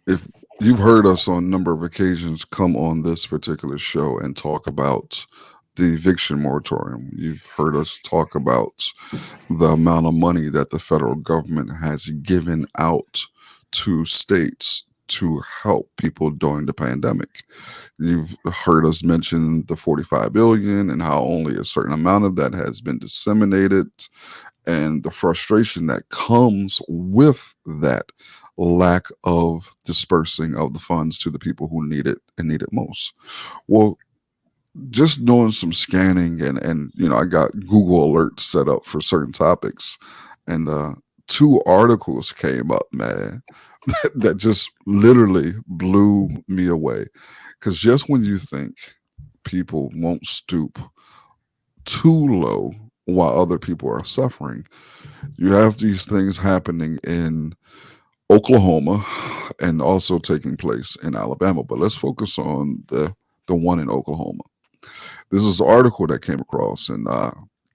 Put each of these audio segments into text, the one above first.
if you've heard us on a number of occasions come on this particular show and talk about the eviction moratorium, you've heard us talk about the amount of money that the federal government has given out to states to help people during the pandemic. You've heard us mention the 45 billion and how only a certain amount of that has been disseminated, and the frustration that comes with that lack of dispersing of the funds to the people who need it and need it most. Well, just doing some scanning, and I got Google alerts set up for certain topics, and two articles came up, man, that just literally blew me away. Because just when you think people won't stoop too low while other people are suffering, you have these things happening in Oklahoma and also taking place in Alabama. But let's focus on the one in Oklahoma. This is an article that came across in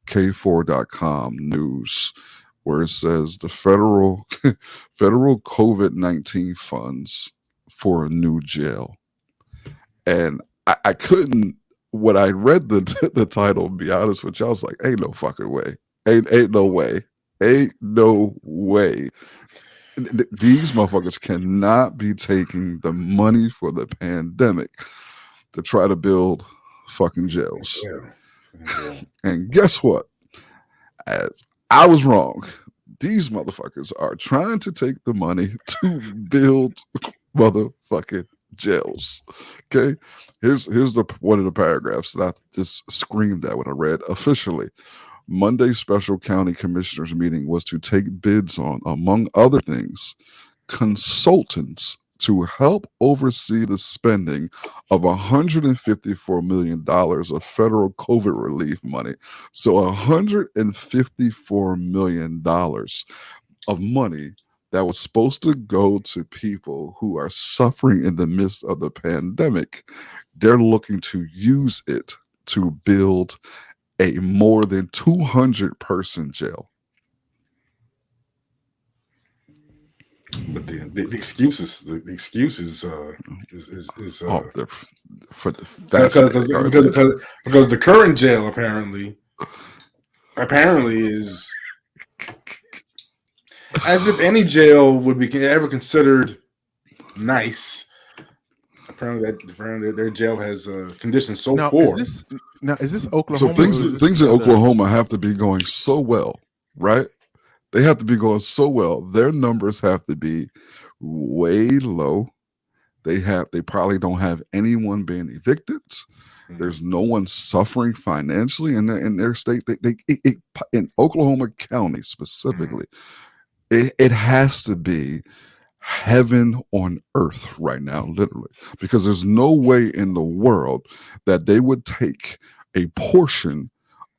K4.com news, where it says the federal COVID-19 funds for a new jail. And I couldn't, when I read the title, to be honest with you, I was like, ain't no fucking way. Ain't no way. Ain't no way. These motherfuckers cannot be taking the money for the pandemic to try to build fucking jails. Yeah. And guess what? As I was wrong. These motherfuckers are trying to take the money to build motherfucking jails. Okay, here's the one of the paragraphs that I just screamed at when I read. Officially, Monday's special county commissioners meeting was to take bids on, among other things, consultants to help oversee the spending of $154 million of federal COVID relief money. So $154 million of money that was supposed to go to people who are suffering in the midst of the pandemic. They're looking to use it to build a more than 200 person jail. But the excuses, the excuses is They're fascinating. because the current jail apparently is as if any jail would be ever considered nice. Apparently their jail has conditions so poor. Is this Oklahoma? So things in Oklahoma have to be going so well, right? They have to be going so well. Their numbers have to be way low. They probably don't have anyone being evicted. There's no one suffering financially in their state. In Oklahoma County specifically, it has to be heaven on earth right now, literally, because there's no way in the world that they would take a portion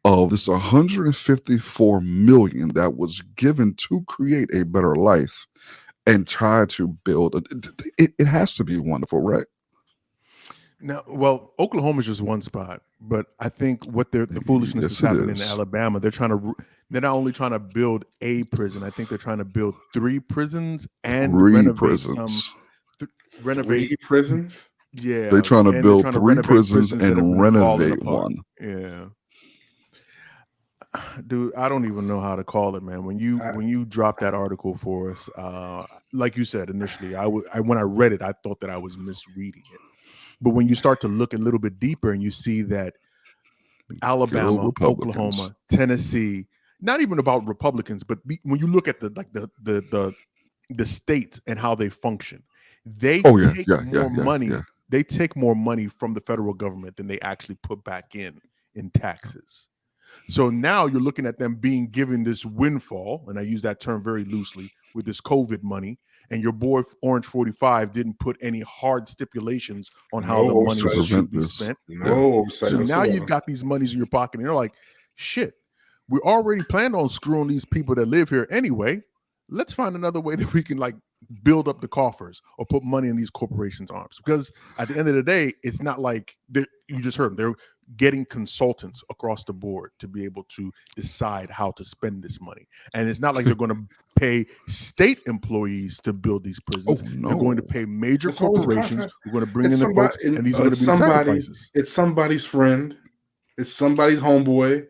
of this 154 million that was given to create a better life and try to build it has to be wonderful, right? Now, well, Oklahoma is just one spot, but I think what the foolishness Yes, is it happening is. in Alabama. They're not only trying to build a prison. I think they're trying to build 3 prisons and renovate prisons. Three prisons. Yeah, They're trying to and they're build trying to 3 renovate prisons prisons that have and been falling renovate apart. one. Yeah, dude, I don't even know how to call it, man. When you dropped that article for us, like you said initially, when I read it, I thought that I was misreading it. But when you start to look a little bit deeper and you see that Alabama, Oklahoma, Tennessee, not even about Republicans, but when you look at the states and how they function, they take more money. They take more money from the federal government than they actually put back in taxes. So now you're looking at them being given this windfall, and I use that term very loosely, with this COVID money. And your boy Orange 45 didn't put any hard stipulations on how the money should be spent. So now you've got these monies in your pocket, and you're like, shit, we already planned on screwing these people that live here anyway. Let's find another way that we can build up the coffers or put money in these corporations' arms. Because at the end of the day, it's not like you just heard them. getting consultants across the board to be able to decide how to spend this money. And it's not like they're going to pay state employees to build these prisons. no. They're going to pay major It's always a corporations contract. who are going to bring in the folks, and these are going to be the sacrifices. It's somebody's friend. It's somebody's homeboy.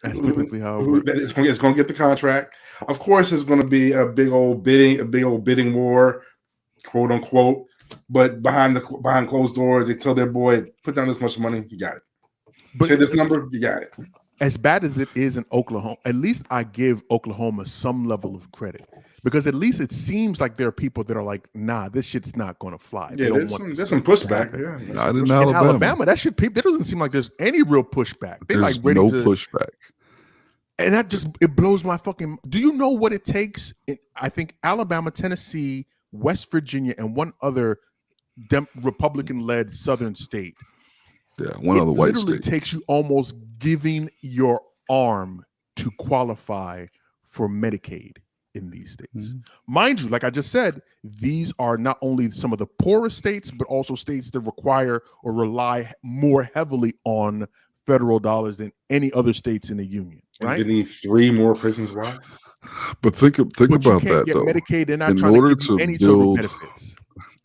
That's typically how it works. It's going to get the contract. Of course, it's going to be a big old bidding war, quote unquote. But behind closed doors, they tell their boy, put down this much money, you got it. But say this number, you got it. As bad as it is in Oklahoma, at least I give Oklahoma some level of credit, because at least it seems like there are people that are like, nah, this shit's not going to fly. Yeah, there's some pushback. Yeah, not in Alabama. That shit, it doesn't seem like there's any real pushback. They're like ready no to pushback. And it blows my fucking. Do you know what it takes? I think Alabama, Tennessee, West Virginia, and one other Republican-led Southern state. Yeah, one other white state. It literally takes you almost giving your arm to qualify for Medicaid in these states. Mm-hmm. Mind you, like I just said, these are not only some of the poorest states, but also states that require or rely more heavily on federal dollars than any other states in the union. Right? Did he 3 more prisons? Why? But think about that though. Medicaid, they're not trying to give you any sort of benefits.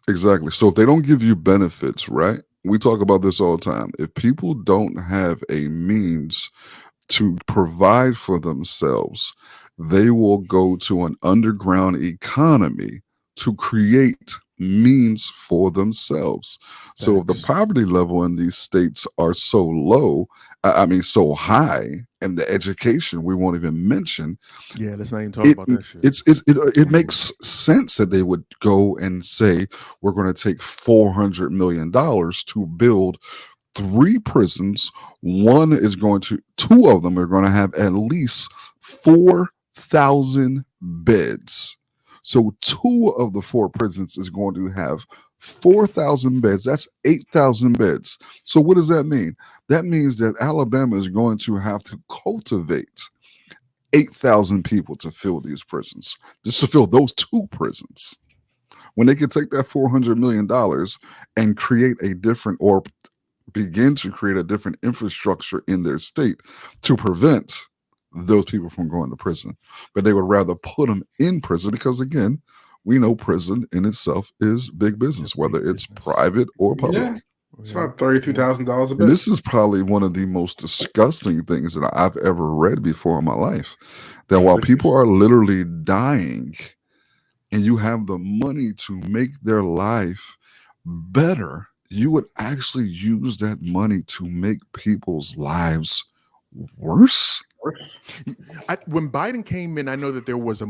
Exactly. So if they don't give you benefits, right? We talk about this all the time. If people don't have a means to provide for themselves, they will go to an underground economy to create means for themselves. So if the poverty level in these states are so low, so high, and the education we won't even mention. Yeah, let's not even talk about that shit. It makes sense that they would go and say, we're going to take $400 million to build 3 prisons. Two of them are going to have at least 4,000 beds. So 2 of the 4 prisons is going to have 4,000 beds. That's 8,000 beds. So what does that mean? That means that Alabama is going to have to cultivate 8,000 people to fill these prisons, just to fill those 2 prisons. When they can take that $400 million and create begin to create a different infrastructure in their state to prevent those people from going to prison. But they would rather put them in prison because, again, we know prison in itself is big business, whether it's private or public. Yeah. It's about $33,000 a bed. And this is probably one of the most disgusting things that I've ever read before in my life. That while people are literally dying and you have the money to make their life better, you would actually use that money to make people's lives worse. When Biden came in, I know that there was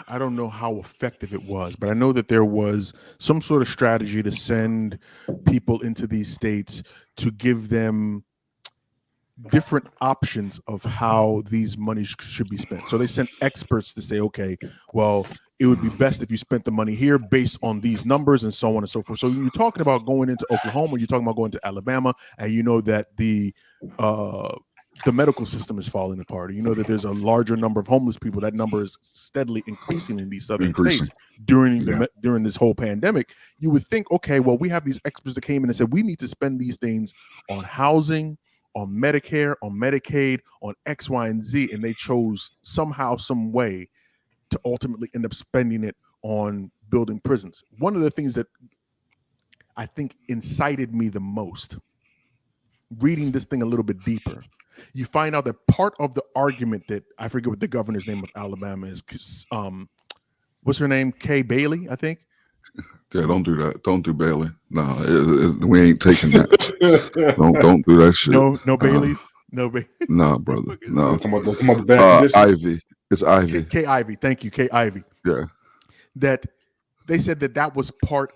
I don't know how effective it was, but I know that there was some sort of strategy to send people into these states to give them different options of how these monies should be spent. So they sent experts to say, okay, well, it would be best if you spent the money here based on these numbers and so on and so forth. So you're talking about going into Oklahoma, you're talking about going to Alabama, and you know that the medical system is falling apart. You know that there's a larger number of homeless people. That number is steadily increasing in these southern states during this whole pandemic. You would think, okay, well, we have these experts that came in and said we need to spend these things on housing, on Medicare, on Medicaid, on X, Y, and Z, and they chose somehow, some way to ultimately end up spending it on building prisons. One of the things that I think incited me the most, reading this thing a little bit deeper, you find out that part of the argument that, I forget what the governor's name of Alabama is, what's her name? Kay Bailey, I think. Yeah, don't do that. Don't do Bailey. No, we ain't taking that. don't do that shit. No Baileys. No Bailey. No, brother. No. Ivey. It's Ivey. Kay Ivey. Thank you, Kay Ivey. Yeah. That they said that was part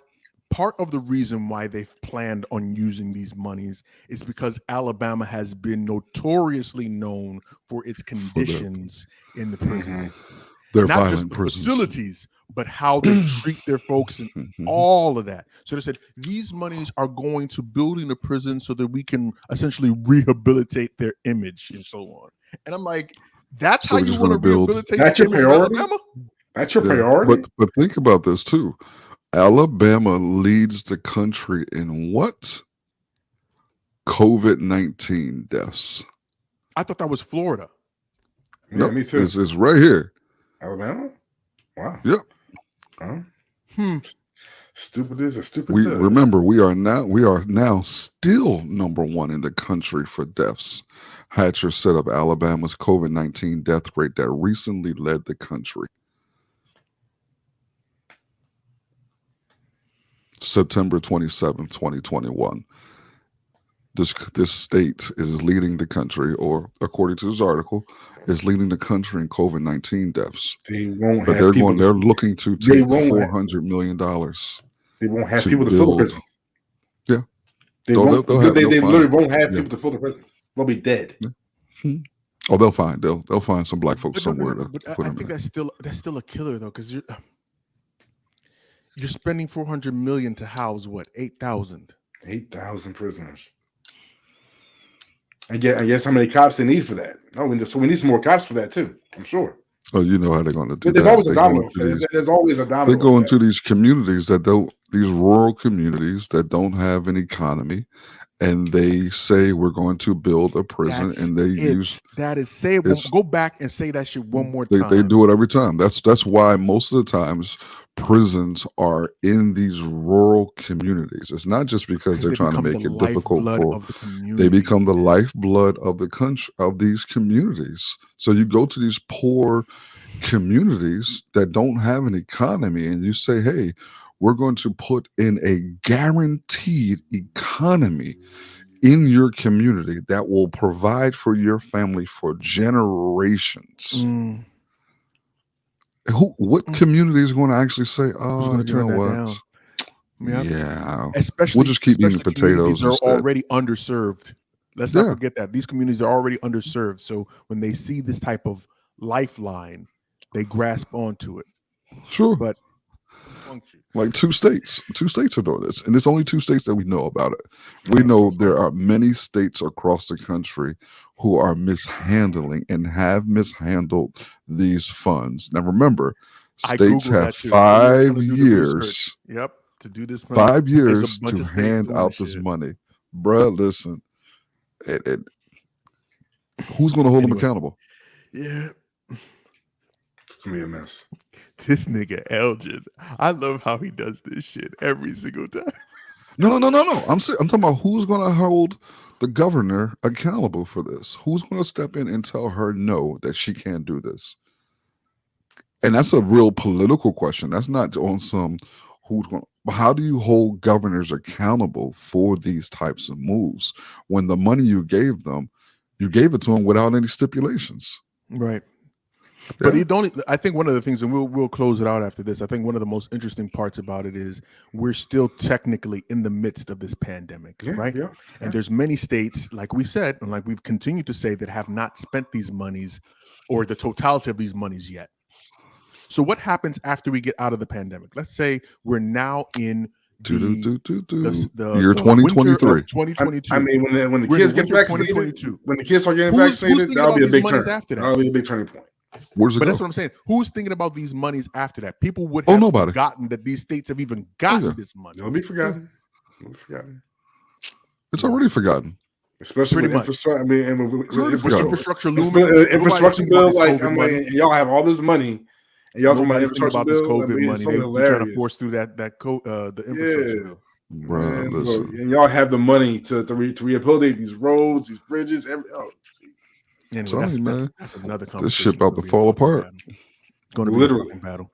of the reason why they've planned on using these monies is because Alabama has been notoriously known for its conditions in the prison system. They're not violent just the prisons. Facilities, but how they treat their folks and all of that. So they said these monies are going to building a prison so that we can essentially rehabilitate their image and so on. And I'm like, that's how you want to rehabilitate your image of Alabama? That's your priority? But think about this too. Alabama leads the country in what? COVID-19 deaths. I thought that was Florida. Yeah, Nope, me too. It's right here. Alabama? Wow. Yep. Stupid is a stupid We does. remember we are now still number one in the country for deaths. Hatcher set up Alabama's COVID-19 death rate that recently led the country. September 27, 2021. This state is leading the country, or according to this article, is leading the country in COVID-19 deaths. They won't But have they're looking to they take won't $400 million. They won't have to people to fill the build- prisons. Yeah. They They'll won't. have- They they'll literally find- won't have yeah. people to fill the prisons. They'll be dead. Oh, they'll find some black folks But somewhere no, to but put I them think in. that's still a killer though, because you're spending $400 million to house what 8,000. 8,000 prisoners. I guess how many cops they need for that? No, so we need some more cops for that too. I'm sure. Oh, you know how they're going to do There's that. always a They go domino into effect. these- There's always a domino They go effect. into these communities these rural communities that don't have an economy, and they say we're going to build a prison, and they use that is say it. it's- Go back and say that shit one more they, time. they do it every time. That's why most of the times prisons are in these rural communities. It's not just because they're trying to become make the it difficult lifeblood for of the community. they become the lifeblood of the country, of these communities. So you go to these poor communities that don't have an economy, and you say, hey, we're going to put in a guaranteed economy in your community that will provide for your family for generations. What community is going to actually say, Who's oh, going to you turn know that what? down? Yeah, Especially we'll just keep eating especially communities potatoes that are instead. already underserved. Let's not forget that these communities are already underserved. So when they see this type of lifeline, they grasp onto it. Sure. But like two states are doing this, and it's only two states that we know about it. We know there are many states across the country who are mishandling and have mishandled these funds. Now remember, states have 5 years. Yep, to do this. 5 years to hand out this money, bruh. Listen, who's going to hold them accountable? Yeah, it's gonna be a mess. This nigga Elgin, I love how he does this shit every single time. No. I'm talking about who's going to hold the governor accountable for this. Who's going to step in and tell her no, that she can't do this? And that's a real political question. That's not on some who's going. How do you hold governors accountable for these types of moves when the money you gave them, you gave it to them without any stipulations? Right. But I think one of the things, and we'll close it out after this. I think one of the most interesting parts about it is we're still technically in the midst of this pandemic, right? Yeah. And there's many states, like we said, and like we've continued to say, that have not spent these monies or the totality of these monies yet. So what happens after we get out of the pandemic? Let's say we're now in the year 2023, 2022. I mean, when the kids get vaccinated, when the kids are getting vaccinated, that'll be a big turn. That'll be a big turning point. Where's it but go? That's what I'm saying. Who's thinking about these monies after that? People would have forgotten that these states have even gotten this money. It'll be forgotten. It's already forgotten. Especially with infrastructure. I mean, with infrastructure looming. Infrastructure bill, like I mean, y'all have all this money, and y'all talking about infrastructure about bill. This COVID money. So They're trying to force through the infrastructure bill. Bruh, listen. And y'all have the money to rehabilitate these roads, these bridges. Anyway, that's another conversation. This shit about to fall apart. Going to be a fucking battle.